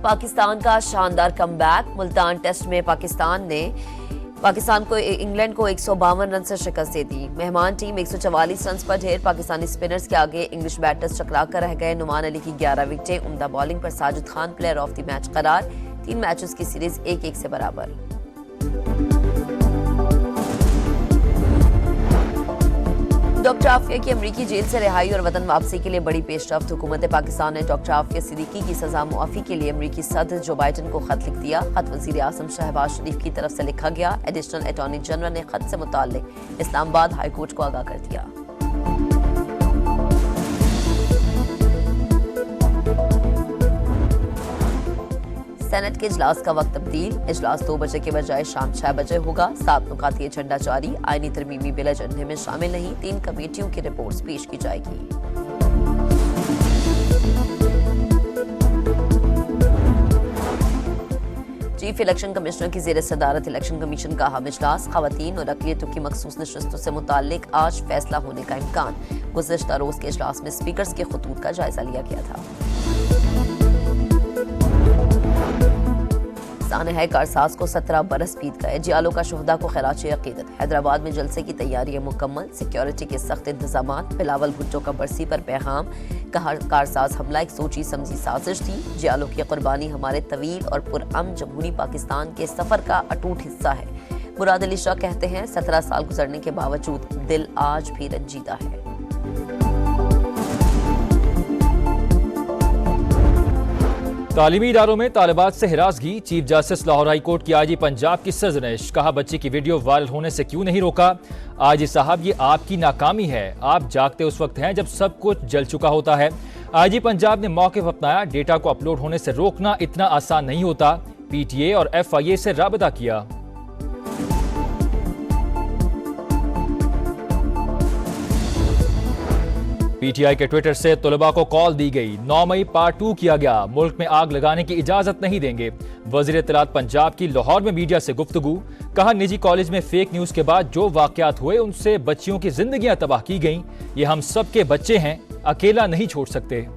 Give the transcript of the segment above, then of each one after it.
पाकिस्तान का शानदार comeback. Multan test में पाकिस्तान को इंग्लैंड को 152 रन से शिकस्त दे दी। मेहमान टीम 144 रन पर ढेर। पाकिस्तानी स्पिनर्स के आगे इंग्लिश बैटर्स चकरा कर रह गए। नुमान अली की 11 विकेटें। उम्दा बॉलिंग पर Sajid Khan player of the match करार। 3 मैचेस की सीरीज 1-1 से बराबर। डॉक्टर आफिया की अमरीकी जेल से रिहाई और वतन वापसी के लिए बड़ी पेशरफ्त। हुकूमत पाकिस्तान ने डॉक्टर आफिया सिद्दीकी की सजा मुआफी के लिए अमरीकी सदर जो बाइडन को खत लिख दिया। खत वजीर आजम शहबाज शरीफ की तरफ से लिखा गया। एडिशनल अटॉर्नी जनरल ने खत से मुताल्लिक इस्लामाबाद हाई कोर्ट को आगाह कर दिया। सेनेट के इजलास का वक्त तब्दील। इजलास 2 बजे के बजाय शाम 6 बजे होगा। 7 नुकाती एजेंडा जारी। आईनी तरमीमी बिल एजेंडे में शामिल नहीं। 3 कमेटियों की रिपोर्ट्स पेश की जाएगी। चीफ इलेक्शन कमिश्नर की जेर सदारत इलेक्शन कमीशन का अहम इजलास। खवातीन और अक़लियतों की मखसूस नशस्तों से मुताल्लिक आज फैसला होने का इम्कान। गुज़िश्ता रोज के इजलास में स्पीकर्स के खतूत का जायजा लिया गया था। सानहा कारसाज को 17 बरस बीत गए। जियालो का शुहदा को खराज अकीदत। हैदराबाद में जलसे की तैयारियां मुकम्मल। सिक्योरिटी के सख्त इंतजाम। बिलावल भुट्टो का बरसी पर पैगाम। कहा कारसाज हमला एक सोची समझी साजिश थी। जियालो की कुर्बानी हमारे तवील और पुरअमन जमहूरी पाकिस्तान के सफर का अटूट हिस्सा है। मुराद अली शाह कहते हैं 17 साल गुजरने के बावजूद दिल आज भी रंजीदा है। तालीमी इदारों में तालिबात से हिरासगी। Chief justice Lahore high court की आईजी पंजाब की सरजनिश। कहा बच्ची की वीडियो वायरल होने से क्यों नहीं रोका। आईजी साहब ये आपकी नाकामी है। आप जागते उस वक्त हैं जब सब कुछ जल चुका होता है। आईजी पंजाब ने मौक़िफ़ अपनाया। डेटा को अपलोड होने से रोकना इतना आसान नहीं होता। पीटीए और FIA से राबता किया। पीटीआई के ट्विटर से तलबा को कॉल दी गई। 9 मई पार्ट 2 किया गया। मुल्क में आग लगाने की इजाजत नहीं देंगे। वजीर इत्तलात पंजाब की लाहौर में मीडिया से गुफ्तगू। कहा निजी कॉलेज में फेक न्यूज के बाद जो वाकयात हुए उनसे बच्चियों की जिंदगियां तबाह की गईं। ये हम सब के बच्चे हैं, अकेला नहीं छोड़ सकते।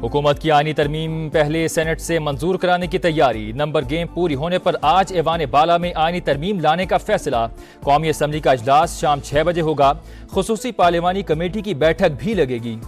हुकूमत की आईनी तरमीम पहले सेनेट से मंजूर कराने की तैयारी। नंबर गेम पूरी होने पर आज ऐवान बाला में आईनी तरमीम लाने का फैसला। कौमी असम्बली का इजलास शाम 6 बजे होगा। खुसूसी पार्लिमानी कमेटी की बैठक भी लगेगी।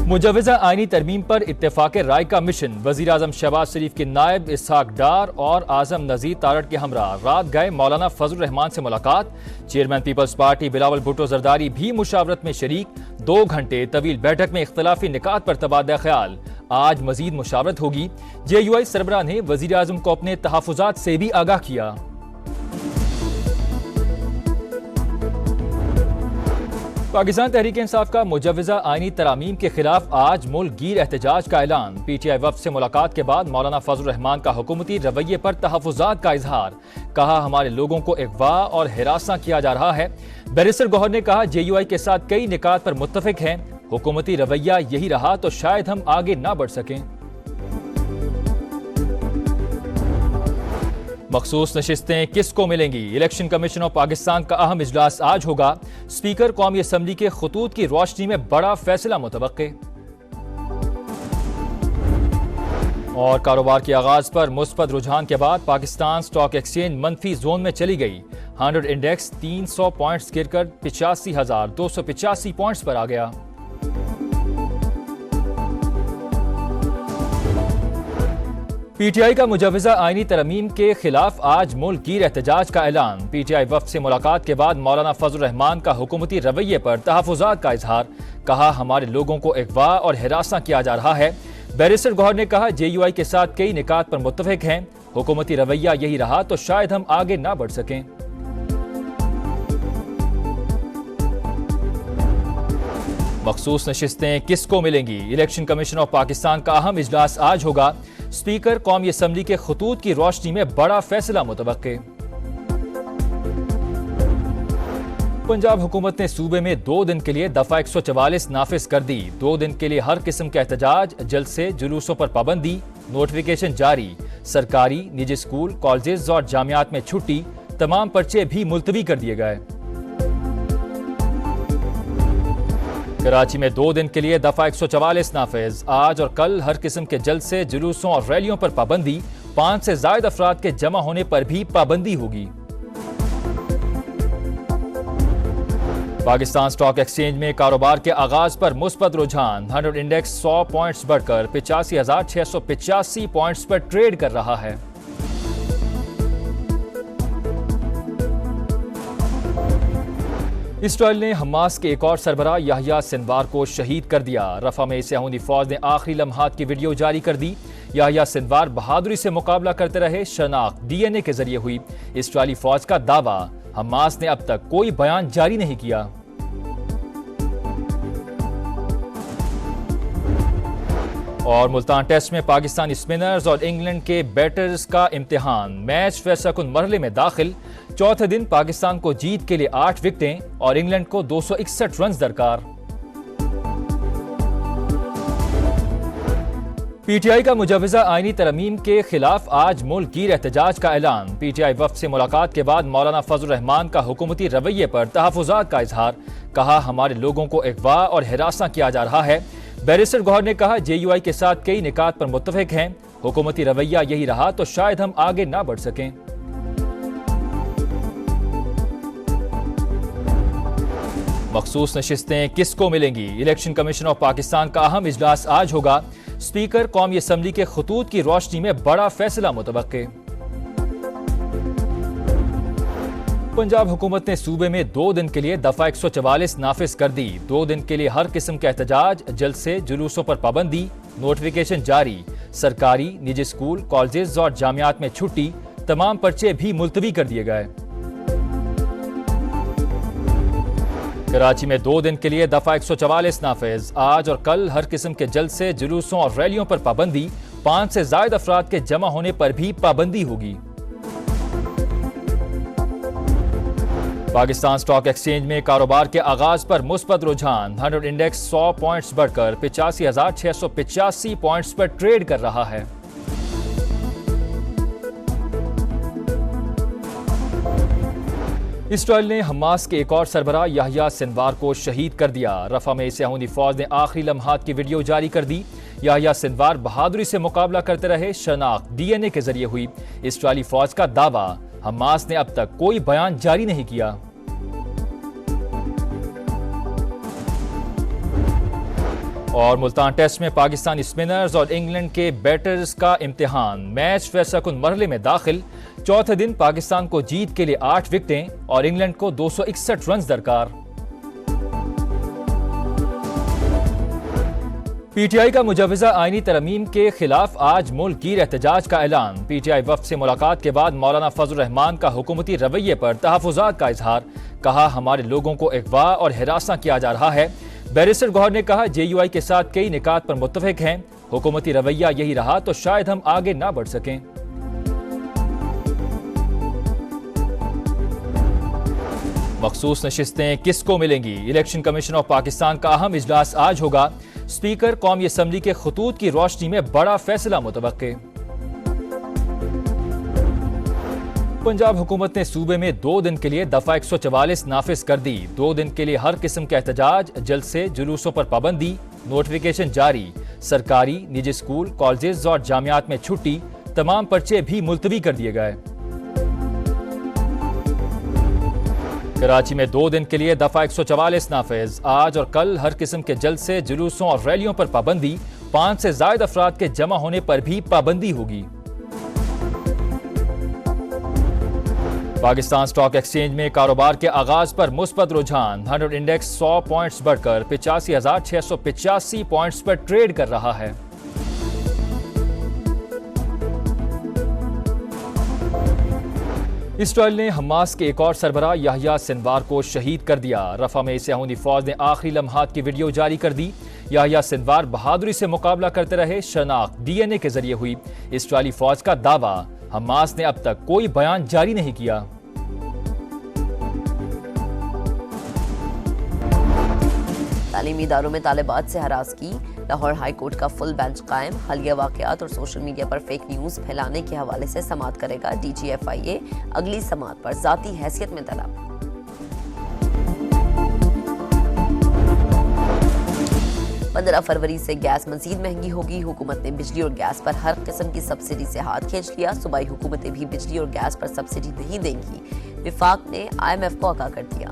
मुजव्वज़ा आईनी तरमीम पर इत्तेफाक राय का मिशन। वज़ीर आज़म शहबाज शरीफ के नायब इसहाक डार और आज़म नज़ीर तारड़ के हमरा रात गए मौलाना फजल रहमान से मुलाकात। Chairman People's Party Bilawal Bhutto Zardari भी मुशावरत में शरीक। 2 घंटे तवील बैठक में इख्तलाफी निकात पर तबादला ख्याल। आज मजीद मुशावरत होगी। JUI सरबराह ने वज़ीर आज़म को अपने तहफ़्फ़ुज़ात से भी आगाह किया। पाकिस्तान तहरीक इंसाफ का मुजव्वज़ा आईनी तरामीम के खिलाफ आज मुल्क गिर एहतजाज का ऐलान। PTI वफ़द से मुलाकात के बाद मौलाना फजल रहमान का हुकूमती रवैये पर तहफ़्फ़ुज़ात का इजहार। कहा हमारे लोगों को अगवा और हिरासा किया जा रहा है। बैरिस्टर गौहर ने कहा JUI के साथ कई निकात पर मुत्तफ़िक हैं। हुकूमती रवैया यही रहा तो शायद हम आगे ना बढ़ सकें। मखसूस नशिस्तें किसको मिलेंगी। इलेक्शन कमीशन ऑफ पाकिस्तान का अहम इजलास आज होगा। स्पीकर कौमी असम्बली के खतूत की रोशनी में बड़ा फैसला मुतवक्के। और कारोबार के आगाज पर मुस्बत रुझान के बाद पाकिस्तान स्टॉक एक्सचेंज मनफी जोन में चली गई। 100 इंडेक्स 300 पॉइंट्स गिरकर 85,285 पॉइंट्स पर आ गया। PTI का मुजव्वज़ा आईनी तरमीम के खिलाफ आज मुल्क गिर एहतजाज का ऐलान। PTI वफ़द से मुलाकात के बाद मौलाना फजल रहमान का हुकूमती रवैये पर तहफ़्फ़ुज़ात का इजहार। कहा हमारे लोगों को अगवा और हिरासा किया जा रहा है। बैरिस्टर गौहर ने कहा JUI के साथ कई निकात पर मुत्तफ़िक हैं। हुकूमती रवैया यही रहा तो शायद हम आगे ना बढ़ सकें। मखसूस नशिस्तें किसको मिलेंगी। इलेक्शन कमीशन ऑफ पाकिस्तान का अहम इजलास आज होगा। स्पीकर कौमी असम्बली के खतूत की रोशनी में बड़ा फैसला मुतवक्के। पंजाब हुकूमत ने सूबे में 2 दिन के लिए दफा 144 नाफिज कर दी। 2 दिन के लिए हर किस्म के एहतजाज, जलसे, जुलूसों पर पाबंदी। नोटिफिकेशन जारी। सरकारी, निजी स्कूल, कॉलेज और जामियात में छुट्टी। तमाम पर्चे भी मुलतवी कर दिए गए। कराची में 2 दिन के लिए दफा 144 नाफिज। आज और कल हर किस्म के जलसे, जुलूसों और रैलियों पर पाबंदी। 5 से ज्यादा अफराद के जमा होने पर भी पाबंदी होगी। पाकिस्तान स्टॉक एक्सचेंज में कारोबार के आगाज पर मुस्बत रुझान। 100 इंडेक्स 100 पॉइंट्स बढ़कर 85,685 पॉइंट्स पर ट्रेड कर रहा है। इसराइल ने हमास के एक और सरबराह याह्या सिनवार को शहीद कर दिया। रफा में सयाहूनी फौज ने आखिरी लम्हात की वीडियो जारी कर दी। याह्या सिनवार बहादुरी से मुकाबला करते रहे। शनाख्त DNA के जरिए हुई। इसराइली फौज का दावा, हमास ने अब तक कोई बयान जारी नहीं किया। और मुल्तान टेस्ट में पाकिस्तानी स्पिनर्स और इंग्लैंड के बैटर्स का इम्तिहान। मैच फैसलाकुन मरहले में दाखिल। चौथे दिन पाकिस्तान को जीत के लिए 8 विकेटें और इंग्लैंड को 261 रन दरकार। PTI का मुजवजा आईनी तरमीम के खिलाफ आज मुल्की एहतजाज का ऐलान। PTI वफ्द से मुलाकात के बाद मौलाना फजल रहमान का हुकूमती रवैये पर तहफ़्फ़ुज़ात का इजहार। कहा, हमारे लोगों को अगवा और हिरासा किया जा रहा है। बैरिस्टर गौहर ने कहा, JUI के साथ कई निकात पर मुत्तफ़िक हैं। हुकूमती रवैया यही रहा तो शायद हम आगे ना बढ़ सकें। मखसूस नशिस्तें किसको मिलेंगी? इलेक्शन कमीशन ऑफ पाकिस्तान का अहम इजलास आज होगा। स्पीकर कौमी असम्बली के खतूत की रोशनी में बड़ा फैसला मुतवक्के। पंजाब हुकूमत ने सूबे में 2 दिन के लिए दफा 144 नाफिज कर दी। 2 दिन के लिए हर किस्म के एहतजाज, जलसे, जुलूसों पर पाबंदी। नोटिफिकेशन जारी। सरकारी, निजी स्कूल, कॉलेज और जामियात में छुट्टी। तमाम पर्चे भी मुलतवी कर दिए गए। कराची में 2 दिन के लिए दफा 144 नाफिज। आज और कल हर किस्म के जलसे, जुलूसों और रैलियों पर पाबंदी। 5 से ज्यादा अफराद के जमा होने पर भी पाबंदी होगी। पाकिस्तान स्टॉक एक्सचेंज में कारोबार के आगाज पर मुस्बत रुझान। 100 इंडेक्स 100 पॉइंट्स बढ़कर 85,685 पॉइंट्स पर ट्रेड कर रहा है। इसराइल ने हमास के एक और सरबराह याह्या सिनवार को शहीद कर दिया। रफा में सयाहूनी फौज ने आखिरी लम्हात की वीडियो जारी कर दी। याह्या सिनवार बहादुरी से मुकाबला करते रहे। शनाख्त DNA के जरिए हुई। इसराइली फौज का दावा, हमास ने अब तक कोई बयान जारी नहीं किया। और मुल्तान टेस्ट में पाकिस्तानी स्पिनर्स और इंग्लैंड के बैटर्स का इम्तिहान। मैच फैसलाकुन मरहले में दाखिल। चौथे दिन पाकिस्तान को जीत के लिए 8 विकेटें और इंग्लैंड को 261 रन दरकार। PTI का मुजवजा आईनी तरमीम के खिलाफ आज मुल्की एहतजाज का ऐलान। PTI वफ्द से मुलाकात के बाद मौलाना फजल रहमान का हुकूमती रवैये पर तहफ़्फ़ुज़ात का इजहार। कहा, हमारे लोगों को अगवा और हिरासा किया जा रहा है। बैरिस्टर गौहर ने कहा, JUI के साथ कई निकात पर मुत्तफ़िक हैं। हुकूमती रवैया यही रहा तो शायद हम आगे ना बढ़ सकें। मखसूस नशिस्तें किसको मिलेंगी? इलेक्शन कमीशन ऑफ पाकिस्तान का अहम इजलास आज होगा। स्पीकर कौमी असम्बली के खतूत की रोशनी में बड़ा फैसला मुतवक्के। पंजाब हुकूमत ने सूबे में 2 दिन के लिए दफा 144 नाफिज कर दी। 2 दिन के लिए हर किस्म के एहतजाज, जलसे, जुलूसों पर पाबंदी। नोटिफिकेशन जारी। सरकारी, निजी स्कूल, कॉलेज और जामियात में छुट्टी। तमाम पर्चे भी मुलतवी कर दिए गए। कराची में 2 दिन के लिए दफा 144 नाफिज। आज और कल हर किस्म के जलसे, जुलूसों और रैलियों पर पाबंदी। 5 से ज्यादा अफराद के जमा होने पर भी पाबंदी होगी। पाकिस्तान स्टॉक एक्सचेंज में कारोबार के आगाज पर मुस्बत रुझान। 100 इंडेक्स 100 पॉइंट्स बढ़कर 85,685 पॉइंट्स पर ट्रेड कर रहा है। इसराइल ने हमास के एक और सरबराह याह्या सिनवार को शहीद कर दिया। रफा में सयाहूनी फौज ने आखिरी लम्हात की वीडियो जारी कर दी। याह्या सिनवार बहादुरी से मुकाबला करते रहे। शनाख्त DNA के जरिए हुई। इसराइली फौज का दावा, हमास ने अब तक कोई बयान जारी नहीं किया। तालीमी इदारों में तालिबात से हरासगी। लाहौर हाई कोर्ट का फुल बेंच कायम। हालिया वाकयात और सोशल मीडिया पर फेक न्यूज फैलाने के हवाले से समाअत करेगा DGFIA। अगली समाअत पर जाती हैसियत में तलब। 15 फरवरी से गैस मजीद महंगी होगी। हुकूमत ने बिजली और गैस पर हर किस्म की सब्सिडी से हाथ खींच लिया। सूबाई हुकूमतें भी बिजली और गैस पर सब्सिडी नहीं देंगी। विफाक ने IMF को आगाह कर दिया।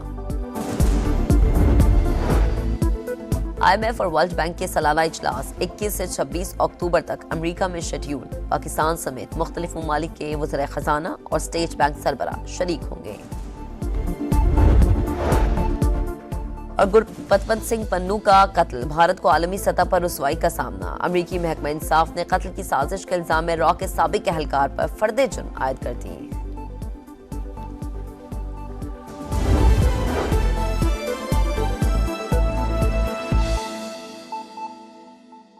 IMF और वर्ल्ड बैंक के सालाना इजलास 21 से 26 अक्टूबर तक अमेरिका में शेड्यूल। पाकिस्तान समेत मुख्तलिफ ममालिक के वज़ीर खजाना और स्टेट बैंक सरबराह शरीक होंगे। और गुरपतवंत सिंह पन्नू का कत्ल, भारत को आलमी सतह पर रुसवाई का सामना। अमेरिकी महकमा इंसाफ ने कत्ल की साजिश के इल्जाम में रॉ के साबिक एहलकार पर फर्द जुर्म आयद कर दिए।